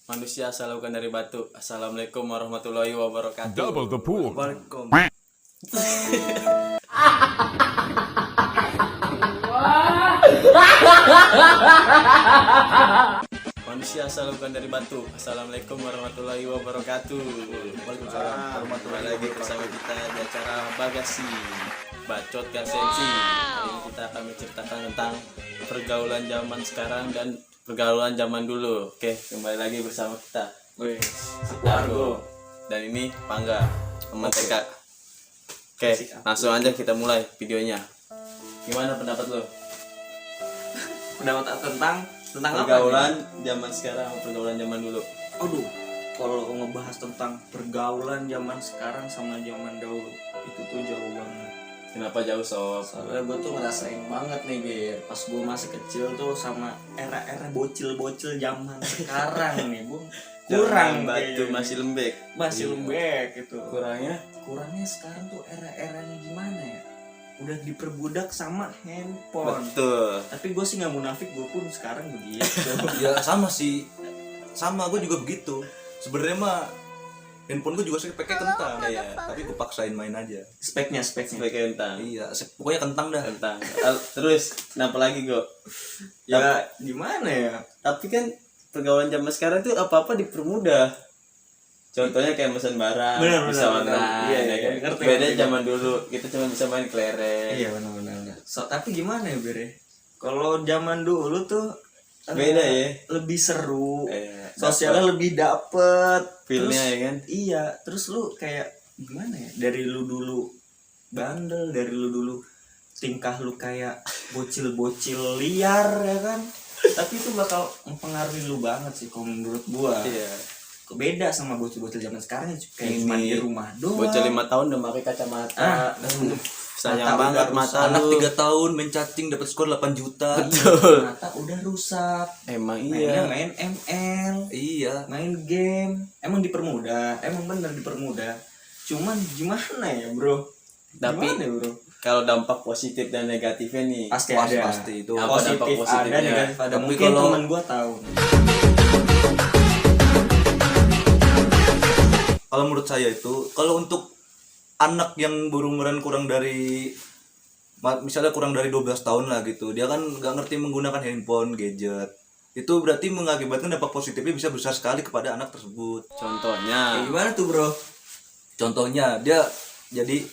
Manusia asal bukan dari batu. Assalamualaikum warahmatullahi wabarakatuh. Double the pool. Welcome. Manusia asal bukan dari batu. Assalamualaikum warahmatullahi wabarakatuh. Waalaikumsalam warahmatullahi wabarakatuh. Bersama kita di acara Bagasi Bacot Gak Sensi. Kali ini kita akan menceritakan tentang pergaulan zaman sekarang dan pergaulan zaman dulu. Oke, kembali lagi bersama kita. Argo. Dan ini Pangga, teman TK. Oke, langsung aja kita mulai videonya. Gimana pendapat lo? Pendapat tentang Pergaulan zaman sekarang, pergaulan zaman dulu. Aduh, kalau ngebahas tentang pergaulan zaman sekarang sama zaman dahulu itu tuh jauh banget. Kenapa jauh sob? Soalnya gue tuh ngerasain banget nih Bir, pas gue masih kecil tuh sama era-era bocil-bocil zaman sekarang nih Bu. Kurang batu kayaknya. masih lembek. Masih lembek gitu. Kurangnya Sekarang tuh era-eranya gimana ya? Udah diperbudak sama handphone. betul. Tapi gue sih nggak munafik, gue pun sekarang begitu. Ya sama sih, sama gue juga begitu. Sebenarnya mah handphone gue juga sih pakai kentang, Iya. tapi gue paksain main aja. speknya. Sebagai kentang. Iya, pokoknya kentang dah. Kentang. Terus kenapa lagi go? Ya gimana ya? Tapi kan pergaulan zaman sekarang tuh apa-apa dipermudah. Contohnya kayak pesan barang, Benar, bisa benar, online. benar. Iya, ya kan? ngerti, Beda ngerti. zaman dulu, kita cuma bisa main kelereng. Iya benar. Tapi gimana ya Bere? Kalau zaman dulu tuh Beda ya. lebih seru, Iya, sosialnya lebih dapet, Feel-nya terus, ya kan? Iya, terus lu kayak gimana ya? Dari lu dulu bandel, dari lu dulu tingkah lu kayak bocil-bocil liar ya kan? Tapi itu bakal mempengaruhi lu banget sih kalau menurut gua. Iya. Beda sama bocil-bocil zaman sekarang yang kayak Ini cuma di rumah doang. Bocah 5 tahun udah pakai kacamata. Sayang Mata banget udah mata Anak lu. 3 tahun main cacing dapat skor 8 juta. Betul. Mata udah rusak. Emang Mainnya iya. main ML, Iya. main game. Emang dipermudah, emang bener dipermudah. Cuman gimana ya bro? Tapi Gimana ya, bro? kalau dampak positif dan negatifnya nih, Pasti ada. Pasti itu. Apa dampak Positif ada, positifnya? negatif ada. Tapi Mungkin kalau- teman gua tahu. Kalau menurut saya itu, kalau untuk anak yang berumuran kurang dari misalnya kurang dari 12 tahun lah gitu, dia kan nggak ngerti menggunakan handphone, gadget. Itu berarti mengakibatkan dampak positifnya bisa besar sekali kepada anak tersebut. contohnya Kayak gimana tuh bro? Contohnya dia jadi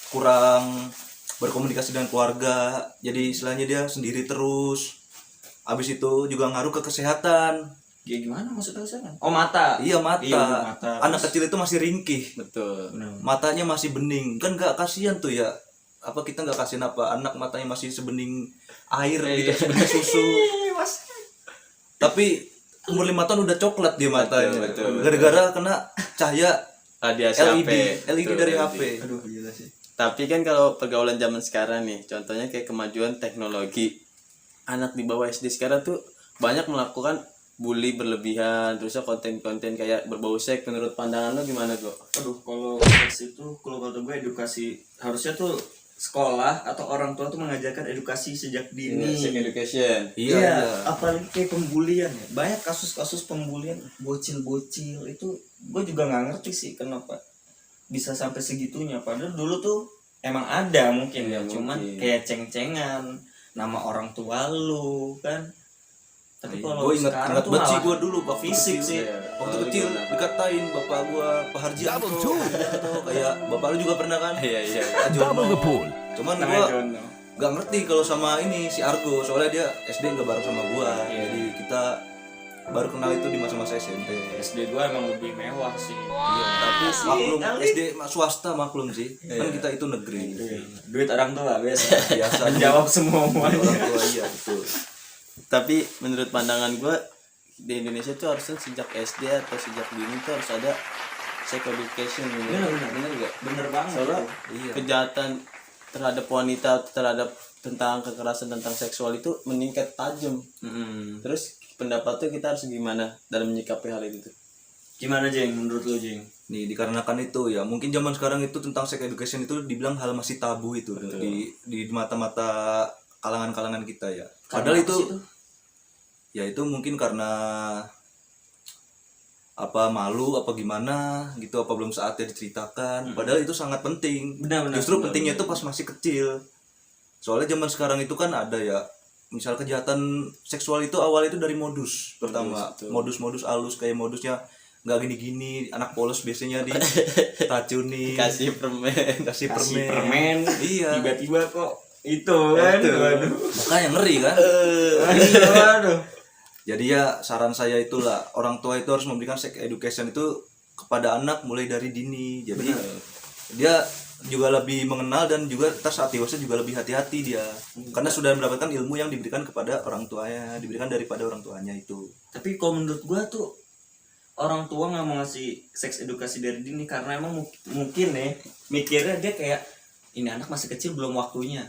kurang berkomunikasi dengan keluarga, jadi istilahnya dia sendiri terus. Habis itu juga ngaruh ke kesehatan. Kayak gimana maksudnya sana? Oh mata. Iya, mata. Iya, mata. Anak kecil itu masih ringkih, betul. Benar. matanya masih bening. Kan nggak kasihan tuh ya. Apa kita nggak kasihan apa anak matanya masih sebening air gitu, sebening susu. Mas. Tapi umur 5 tahun udah coklat dia matanya. betul. Gara-gara kena cahaya Radiasi LED, HP. LED Betul, dari LED. HP. Aduh gila sih. Tapi kan kalau pergaulan zaman sekarang nih, contohnya kayak kemajuan teknologi. Anak di bawah SD sekarang tuh banyak melakukan bully berlebihan, terusnya konten-konten kayak berbau seks. Menurut pandangan lo gimana kok? Aduh, kalau seks itu, kalau kata gue edukasi harusnya tuh sekolah atau orang tua tuh mengajarkan edukasi sejak dini. Sex education. Iya. Apalagi kayak pembulian ya. Banyak kasus-kasus pembulian bocil-bocil itu gue juga nggak ngerti sih kenapa bisa sampai segitunya. Padahal dulu tuh emang ada mungkin Iya, ya, cuman mungkin. kayak ceng-cengan nama orang tua lu kan. Tapi kalau Gue ingat sekarang tuh banget sih malah gue dulu waktu fisik kecil. sih. Waktu kecil dikatain bapak gua Pak Harjianto kayak bapak lu juga pernah kan? Iya. Pak Double the Jono. pool. Cuman Namanya gua Jono. gak ngerti kalau sama ini si Argo, soalnya dia SD nggak bareng sama gua. Iya. Jadi kita baru kenal itu di masa-masa SMP. SD gua emang lebih mewah sih. Iya, tapi sih, maklum kali. SD swasta maklum sih. Kan kita itu negeri. Duit orang tua biasa. Biasa Menjawab semua orang semuanya. tua iya betul. Tapi menurut pandangan gue di Indonesia tuh harusnya sejak SD atau sejak dini tuh harus ada sex education gitu. Bener gak? Bener banget. Soalnya Iya. kejahatan terhadap wanita, terhadap tentang kekerasan tentang seksual itu meningkat tajam. Terus pendapat tuh kita harus gimana dalam menyikapi hal itu tuh? Gimana Jeng menurut lu Jeng? Nih dikarenakan itu ya mungkin zaman sekarang itu tentang sex education itu dibilang hal masih tabu itu di mata-mata kalangan-kalangan kita ya. Padahal Karena apa itu sih itu? ya itu mungkin karena apa malu apa gimana gitu, apa belum saatnya diceritakan. Padahal itu sangat penting. Justru pentingnya itu pas masih kecil. Soalnya zaman sekarang itu kan ada ya, misal kejahatan seksual itu awal itu dari modus pertama, modus halus kayak modusnya nggak gini-gini, anak polos biasanya diracuni, kasih permen. kasih permen. Iya. Tiba-tiba kok itu kan. Waduh. Makanya ngeri kan. Waduh. Jadi ya saran saya itulah, orang tua itu harus memberikan sex education itu kepada anak mulai dari dini. Jadi dia juga lebih mengenal dan juga saat dewasa juga lebih hati-hati dia. Karena sudah mendapatkan ilmu yang diberikan kepada orang tuanya, diberikan daripada orang tuanya itu. Tapi kalau menurut gua tuh orang tua nggak mau ngasih seks edukasi dari dini karena emang mungkin ya mikirnya dia kayak ini anak masih kecil belum waktunya.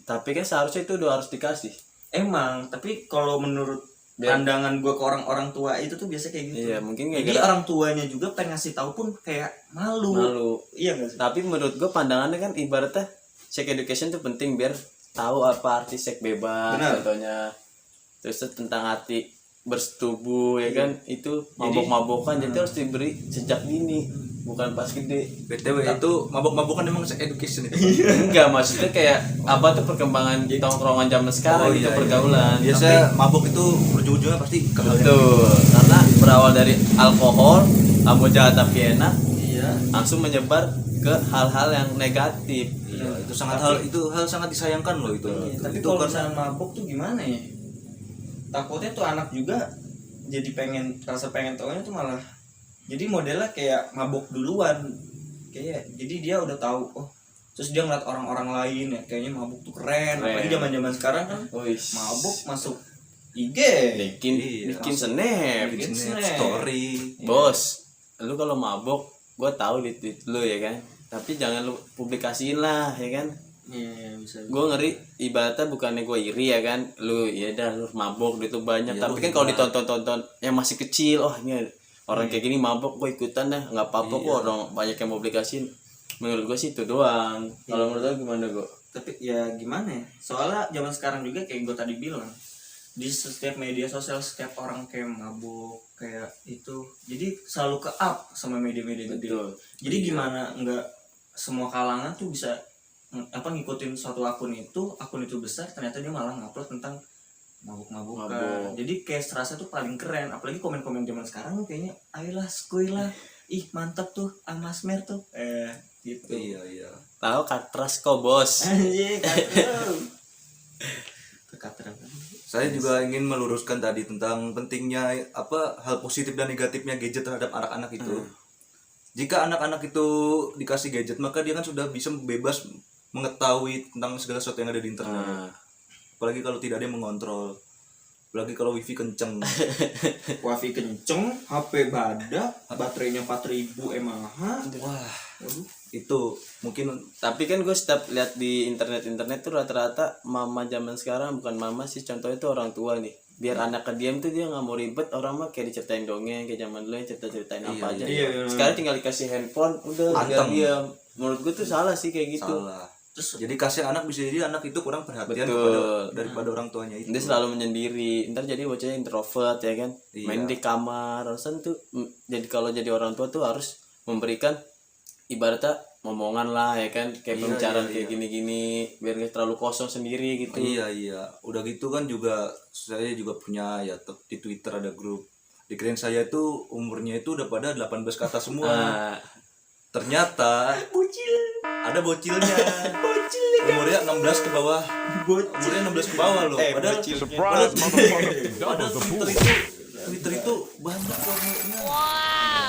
Tapi kan seharusnya itu udah harus dikasih. Emang, tapi kalau menurut pandangan gue ke orang-orang tua itu tuh biasa kayak gitu. Iya, mungkin Jadi orang tuanya juga pengen ngasih tahu pun kayak malu. Iya nggak sih? Tapi menurut gue pandangannya kan ibaratnya sex education itu penting biar tahu apa arti seks bebas. Benar. Contohnya. Terus tentang arti bersetubuh ya kan, itu mabok-mabokan jadi harus diberi sejak dini, bukan pas gede. BTW itu mabok-mabokan emang sex education itu. Enggak, maksudnya kayak apa tuh perkembangan tongkrongan zaman sekarang gitu, pergaulan. Biasa mabok itu berujung-ujungnya pasti ke hal yang Betul, karena berawal dari alkohol, kamu jahat tapi enak, Iya. langsung menyebar ke hal-hal yang negatif. Iya, itu hal sangat disayangkan loh itu. Tapi Itu kalau karena misalnya mabuk tuh gimana ya? Takutnya tuh anak juga jadi rasa pengen taunya tuh malah jadi modelnya kayak mabuk duluan. Kayak jadi dia udah tahu, oh terus dia ngeliat orang-orang lain ya kayaknya mabuk tuh keren. Apalagi zaman-zaman sekarang kan mabuk masuk IG, bikin snap, bikin snap, snap. story. Bos, lu kalau mabok, gue tahu di tweet lu ya kan, tapi jangan lu publikasiin lah ya kan. Iya, bisa. Gue ngeri ibaratnya bukannya gue iri ya kan, lu ya dah lu mabok gitu banyak, Ya, tapi lu kan kalau gila. ditonton yang masih kecil, oh ini orang kayak gini mabok, gue ikutan dah, nggak apa-apa kok, orang banyak yang mau publikasiin. Menurut gue sih itu doang. Kalau menurut lu gimana gue? Tapi ya gimana ya, soalnya zaman sekarang juga kayak gue tadi bilang, di setiap media sosial setiap orang kayak mabuk kayak itu, jadi selalu ke up sama media-media gede. Jadi gimana nggak semua kalangan tuh bisa ngikutin suatu akun itu besar, ternyata dia malah ngupload tentang mabuk-mabukan. Jadi kayak serasa tuh paling keren, apalagi komen-komen zaman sekarang kayaknya ayolah skuy lah, ih mantap tuh Amasmer tuh gitu. Iya. Tahu katras kok bos. Anjir, kata Saya juga ingin meluruskan tadi tentang pentingnya hal positif dan negatifnya gadget terhadap anak-anak itu. Jika anak-anak itu dikasih gadget, maka dia kan sudah bisa bebas mengetahui tentang segala sesuatu yang ada di internet. Apalagi kalau tidak ada yang mengontrol. Apalagi kalau wifi kenceng. Wifi kenceng, HP badak, baterainya 4000 mAh. Wah, itu mungkin. Tapi kan gue setiap lihat di internet tuh rata-rata mama zaman sekarang, bukan mama sih, contohnya tuh orang tua nih, biar anaknya diam tuh dia nggak mau ribet, orang mah kayak diceritain dongeng kayak zaman dulu yang cerita-ceritain apa aja. Iya. Sekarang tinggal dikasih handphone udah biar diam. Menurut gue tuh salah sih kayak gitu. Salah. Terus jadi kasih anak bisa jadi anak itu kurang perhatian daripada orang tuanya itu. Dia selalu menyendiri, ntar jadi bocahnya introvert ya kan, main di kamar. Harusnya tuh jadi kalau jadi orang tua tuh harus memberikan ibaratnya omongan lah ya kan, kayak pembicaraan kayak gini-gini biar gak terlalu kosong sendiri gitu. Iya. Udah gitu kan juga saya juga punya ya di Twitter ada grup. Di klien saya itu umurnya itu udah pada 18 ke atas semua. Ternyata ada bocilnya. Umurnya 16 ke bawah. Umurnya 16 ke bawah loh. Padahal Twitter itu banyak umurnya.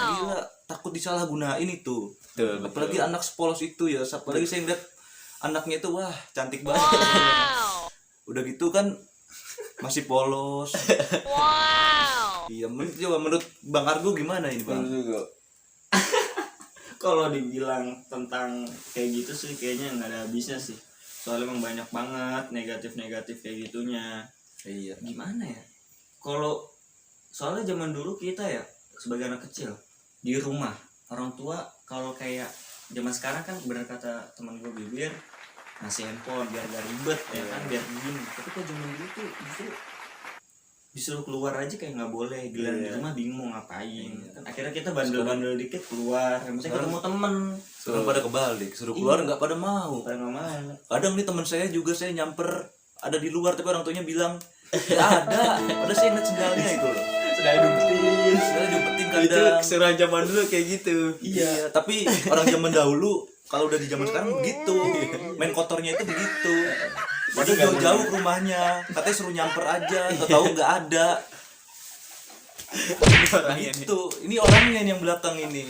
Gila, takut disalahgunain itu. Apalagi anak sepolos itu ya. Apalagi saya ngeliat anaknya itu wah cantik banget. Udah gitu kan masih polos. Iya, menurut Bang Argo gimana ini Bang? Kalau dibilang tentang kayak gitu sih kayaknya nggak ada habisnya sih, soalnya emang banyak banget negatif kayak gitunya. Iya. Gimana ya, kalau soalnya zaman dulu kita ya sebagai anak kecil di rumah orang tua, kalau kayak zaman sekarang kan benar kata teman gue bibir ngasih handphone biar gak ribet ya kan, biar begini. Tapi kalau zaman dulu tuh justru disuruh keluar aja kayak nggak boleh, giliran di Iya. rumah bingung mau ngapain. Kan akhirnya kita bandel-bandel dikit keluar, yang penting ketemu temen. Sekarang pada kebalik, suruh keluar nggak pada mau. Pada nggak mau. Kadang nih teman saya juga, saya nyamper ada di luar tapi orang tuanya bilang nggak ada, padahal saya ngeliat sendalnya itu loh. Sudah dumpetin. Saya jumpetin Itu kadang. keseruan zaman dulu kayak gitu. Iya, tapi orang zaman dahulu kalau udah di zaman sekarang begitu. Main kotornya itu begitu. Padahal jauh-jauh ke rumahnya, katanya suruh nyamper aja, tahu nggak ada. Orangnya nih. Gitu. Ini orangnya yang belakang ini.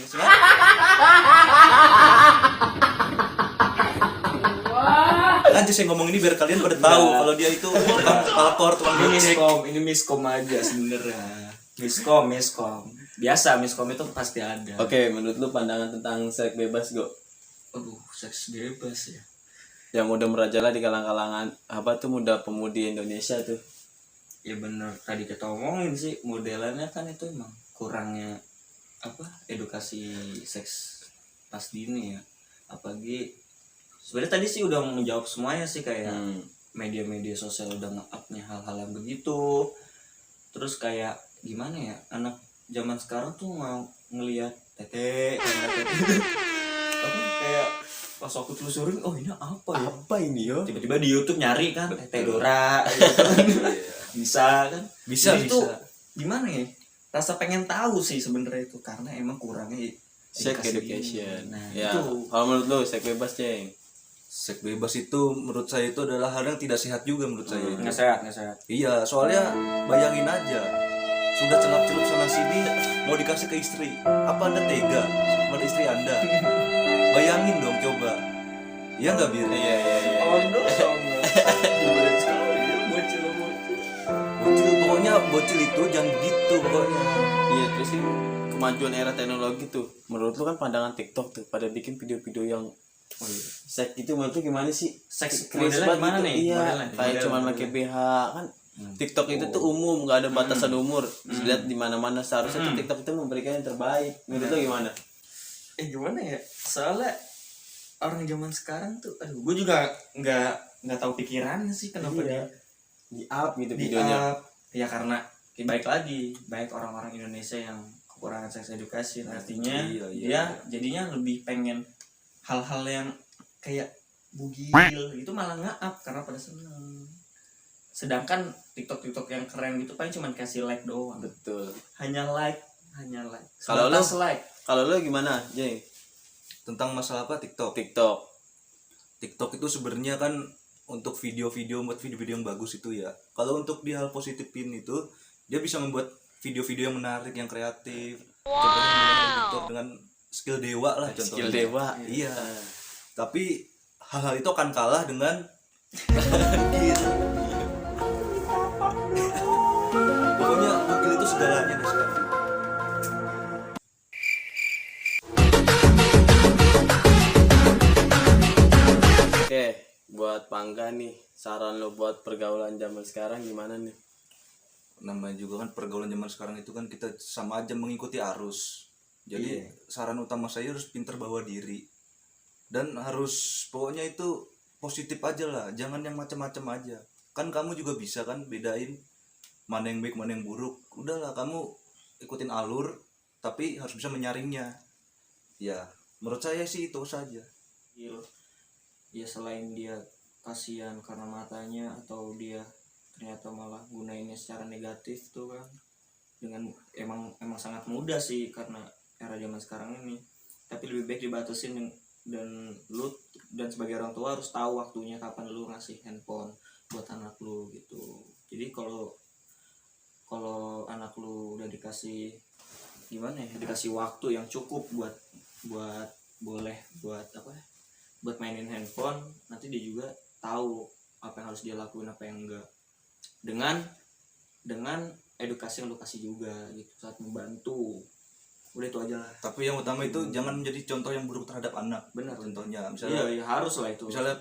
Aja saya ngomong ini biar kalian pada tahu kalau dia itu tukang palkor, tukang becek. Ini miskom aja sebenarnya. Miskom. Biasa miskom itu pasti ada. Oke, menurut lu pandangan tentang seks bebas Go? Aduh, seks bebas ya. Yang udah merajalela di kalangan apa tuh muda pemudi Indonesia tuh. Ya bener, tadi kita omongin sih modelannya kan itu emang kurangnya apa edukasi seks pas dini ya. Apalagi sebenarnya tadi sih udah menjawab semuanya sih, kayak media-media sosial udah nge-up-nya hal-hal yang begitu. Terus kayak gimana ya, anak zaman sekarang tuh mau ngelihat tete apa kayak pas aku telusurin, oh ini apa ya, Apa ini yo? tiba-tiba di YouTube nyari kan tete Dora gitu kan. Bisa kan, Bisa, jadi itu bisa. gimana ya, rasa pengen tahu sih sebenarnya itu karena emang kurangnya Sex edukasi education. ini. Nah Ya, itu kalau menurut lu seks bebas, Ceng? Seks bebas itu menurut saya itu adalah hal yang tidak sehat juga menurut saya. nggak sehat. Iya, soalnya bayangin aja, sudah celap-celup sana sini mau dikasih ke istri. Apa Anda tega kepada istri Anda? Bayangin dong coba. Iya nggak Bir? Iya. Ondo boleh sekali ya, bocil. Bocil, pokoknya bocil itu jangan begitu pokoknya. Iya, terus sih kemajuan era teknologi tuh. Menurut lu kan pandangan TikTok tuh pada bikin video-video yang seks gitu, menurut lu gimana sih? Seks Cringe modelnya banget gimana gitu. nih? Iya, Modelnya, kayak model, cuman model. pakai BH kan. TikTok itu tuh umum, nggak ada batasan umur. Dilihat di mana-mana, seharusnya tuh TikTok itu memberikan yang terbaik. Menurut lu gimana? Gimana ya, soalnya orang zaman sekarang tuh, aduh, gue juga nggak tahu pikirannya sih kenapa Iya. Di up gitu di videonya. up. Ya karena baik lagi, baik orang-orang Indonesia yang kekurangan seks edukasi, artinya Iya. dia jadinya lebih pengen hal-hal yang kayak bugil itu malah nge-up karena pada seneng. Sedangkan TikTok yang keren gitu paling cuma kasih like doang, Betul. hanya like. Kalau lu- Sebatas like. Kalau lu gimana, Jeng? Tentang masalah apa TikTok? TikTok. itu sebenarnya kan untuk video-video, buat video-video yang bagus itu ya. Kalau untuk di hal positifin itu, dia bisa membuat video-video yang menarik, yang kreatif. Contohnya menggunakan TikTok dengan skill dewa lah contohnya. Skill dewa. Iya. Ah. Tapi hal-hal itu akan kalah dengan pokoknya bugil itu segalanya deh sekarang. Oke, buat Pangga nih, saran lo buat pergaulan zaman sekarang gimana nih? Namanya juga kan pergaulan zaman sekarang itu kan kita sama aja mengikuti arus. Jadi saran utama saya harus pintar bawa diri dan harus pokoknya itu positif aja lah, jangan yang macam-macam aja. Kan kamu juga bisa kan bedain mana yang baik mana yang buruk. Udahlah kamu ikutin alur tapi harus bisa menyaringnya. Ya menurut saya sih itu saja. Ya selain dia kasihan karena matanya atau dia ternyata malah gunainnya secara negatif tuh kan, dengan emang sangat mudah sih karena era zaman sekarang ini, tapi lebih baik dibatasin dan lu dan sebagai orang tua harus tahu waktunya kapan lu ngasih handphone buat anak lu gitu. Jadi kalau anak lu udah dikasih gimana ya, dikasih waktu yang cukup buat boleh buat apa ya, buat mainin handphone, nanti dia juga tahu apa yang harus dia lakuin apa yang enggak, dengan edukasi yang lu kasih juga gitu saat membantu. Udah itu aja lah. Tapi yang utama itu jangan menjadi contoh yang buruk terhadap anak. Benar. Contohnya misalnya Iya harus lah itu. misalnya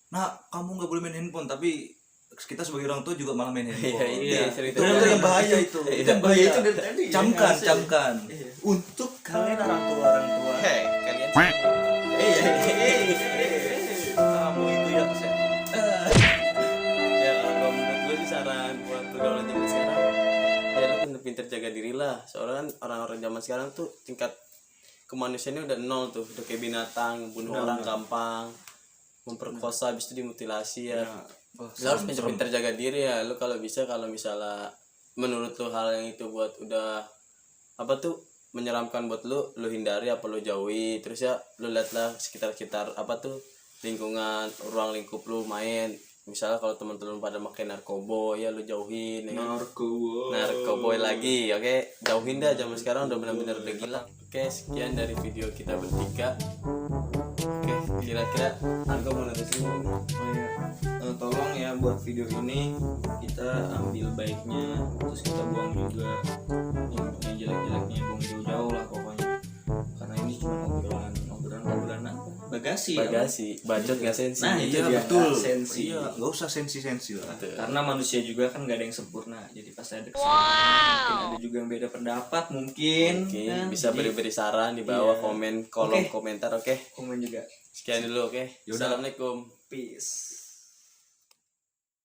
nah kamu nggak boleh main handphone tapi kita sebagai orang tua juga malah main handphone. Iya, itu yang bahaya itu. Itu yang bahaya itu dari tadi. Camkan. Iya. Untuk kalian orang tua Hei, kalian Kamu itu ya ya kalau menurut gue sih saran buat pergaulan zaman sekarang pintar jaga diri lah. Soalnya kan orang-orang zaman sekarang tuh tingkat kemanusiaannya udah nol tuh, udah kayak binatang, bunuh orang gampang, memperkosa habis itu dimutilasi ya. Lu harus pintar-pintar jaga diri ya. Lu kalau bisa, kalau misalnya menurut lu hal yang itu buat udah apa tuh menyeramkan buat lu hindari apa lu jauhi. Terus ya lu lihatlah sekitar-sekitar apa tuh lingkungan, ruang lingkup lu main. Misalnya kalau teman-teman pada pakai narkoba ya lu jauhin ya. Narkoboy lagi, oke, jauhin dah. Zaman sekarang udah benar-benar udah gila. Oke, sekian dari video kita bertiga. Oke, kira-kira Angga mau nerusin ini? Oh iya. Tolong ya buat video ini kita ambil baiknya, terus kita buang juga yang jelek-jeleknya, buang jauh-jauh lah pokoknya. Karena ini cuma obrolan apa? Bagasi. Bacot nggak sensi. Nah, itu Iya dia, betul. nggak sensi. Iya, nggak usah sensi-sensi lah. Karena manusia juga kan gak ada yang sempurna, jadi pasti ada kesalahan. Mungkin ada juga yang beda pendapat, mungkin kan? Bisa Jadi, beri-beri saran di bawah Iya. kolom Oke. komentar, oke. komen juga. Sekian dulu, oke. Yaudah. Assalamualaikum. Peace.